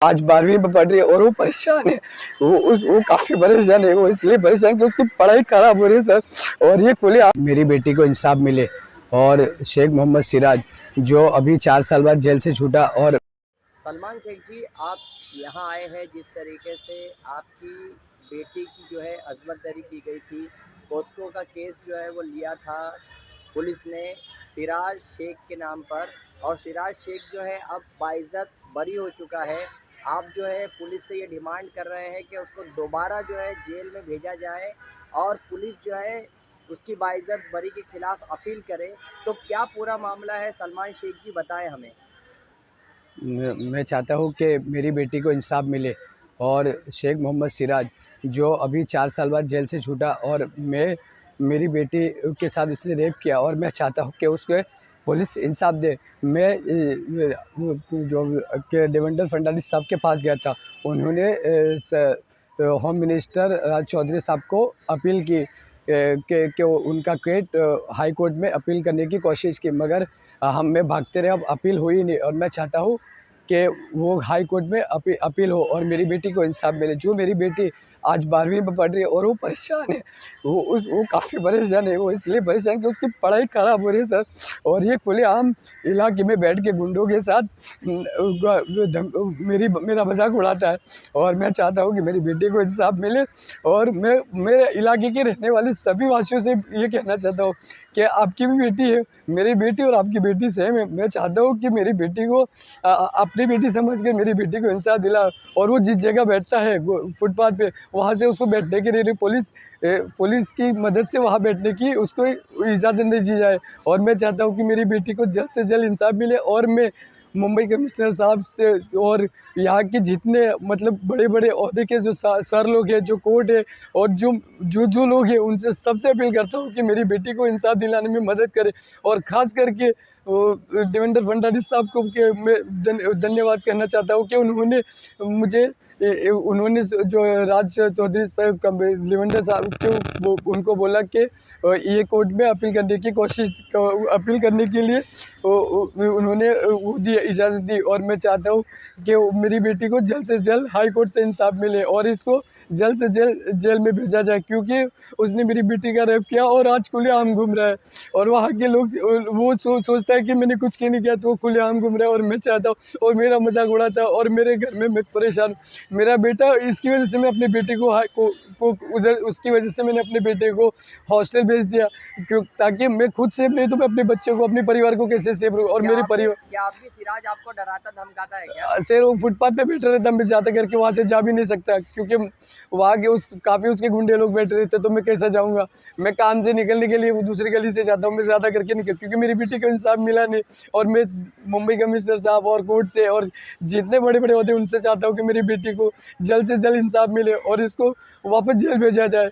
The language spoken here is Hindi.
आज 12वीं में पढ़ रही है और वो परेशान है। वो काफ़ी परेशान है। वो इसलिए परेशान कि उसकी पढ़ाई खराब हो रही है सर। और ये खुले मेरी बेटी को इंसाफ मिले और शेख मोहम्मद सिराज जो अभी 4 साल बाद जेल से छूटा। और सलमान शेख जी, आप यहाँ आए हैं, जिस तरीके से आपकी बेटी की जो है अजमत दरी की गई थी, पॉस्को का केस जो है वो लिया था पुलिस ने सिराज शेख के नाम पर, और सिराज शेख जो है अब बाइज्जत बरी हो चुका है। आप जो है पुलिस से ये डिमांड कर रहे हैं कि उसको दोबारा जो है जेल में भेजा जाए और पुलिस जो है उसकी बाइज्जत बरी के खिलाफ अपील करे। तो क्या पूरा मामला है सलमान शेख जी, बताएं हमें। मैं चाहता हूँ कि मेरी बेटी को इंसाफ मिले और शेख मोहम्मद सिराज जो अभी 4 साल बाद जेल से छूटा। और मेरी बेटी के साथ उसने रेप किया और मैं चाहता हूँ कि उसको पुलिस इंसाफ दे। मैं जो के देवेंद्र फडणवीस साहब के पास गया था। उन्होंने होम मिनिस्टर राज चौधरी साहब को अपील की कि उनका केट हाई कोर्ट में अपील करने की कोशिश की, मगर हम में भागते रहे, अब अपील हुई नहीं। और मैं चाहता हूँ कि वो हाई कोर्ट में अपील हो और मेरी बेटी को इंसाफ मिले। जो मेरी बेटी आज 12वीं में पढ़ रही है और वो परेशान है। वो काफ़ी परेशान है। वो इसलिए परेशान कि उसकी पढ़ाई ख़राब हो रही है सर। और ये खुलेआम इलाके में बैठ के गुंडों के साथ मेरा मजाक उड़ाता है। और मैं चाहता हूँ कि मेरी बेटी को इंसाफ मिले। और मैं मेरे इलाके के रहने वाले सभी वासियों से ये कहना चाहता हूँ कि आपकी भी बेटी है, मेरी बेटी और आपकी बेटी सेम है। मैं चाहता हूँ कि मेरी बेटी को अपनी बेटी समझ कर मेरी बेटी को इंसाफ दिला। और वो जिस जगह बैठता है फुटपाथ पे, वहाँ से उसको बैठने के लिए पुलिस की मदद से वहाँ बैठने की उसको इजाज़त दे दी जाए। और मैं चाहता हूँ कि मेरी बेटी को जल्द से जल्द इंसाफ मिले। और मैं मुंबई कमिश्नर साहब से और यहाँ के जितने मतलब बड़े बड़े ओहदे के जो सर लोग हैं, जो कोर्ट है, और जो लोग हैं, उनसे सबसे अपील करता हूँ कि मेरी बेटी को इंसाफ दिलाने में मदद करें। और ख़ास करके देवेंद्र फडणवीस साहब को कि मैं धन्यवाद कहना चाहता हूँ कि उन्होंने मुझे उन्होंने जो राज चौधरी साहब का देवेंद्र साहब को उनको बोला कि ये कोर्ट में अपील करने की अपील करने के लिए उन्होंने वो दी, इजाज़त दी। और मैं चाहता हूँ कि मेरी बेटी को जल्द से जल्द हाई कोर्ट से इंसाफ मिले और इसको जल्द से जल्द जेल में भेजा जाए, क्योंकि उसने मेरी बेटी का रेप किया और आज खुलेआम घूम रहा है। और वहाँ के लोग वो सोचता है कि मैंने कुछ नहीं किया, तो वो खुलेआम घूम रहा है। और मैं चाहता हूँ, और मेरा मजाक उड़ाता है, और मेरे घर में मैं परेशान। मेरा बेटा, इसकी वजह से मैं अपने बेटे को उधर, उसकी वजह से मैंने अपने बेटे को हॉस्टल भेज दिया, क्यों, ताकि मैं खुद सेफ नहीं तो मैं अपने बच्चों को, अपने परिवार को कैसे सेफ रखूँ। और मेरे परिवार क्या आपकी सिराज आपको डराता धमकाता है क्या? सर, वो फुटपाथ पे बैठा रहता, मैं ज़्यादा करके वहाँ से जा भी नहीं सकता, क्योंकि वहाँ के काफ़ी उसके गुंडे लोग बैठे रहते, तो मैं कैसे जाऊँगा। मैं काम से निकलने के लिए वो दूसरी गली से जाता हूँ, मैं ज़्यादा करके निकल, क्योंकि मेरी बेटी को इंसाफ मिला नहीं। और मैं मुंबई कमिश्नर साहब और कोर्ट से और जितने बड़े बड़े होते हैं उनसे चाहता हूँ कि मेरी बेटी को जल्द से जल्द इंसाफ मिले और इसको वापस जेल भेजा जाए।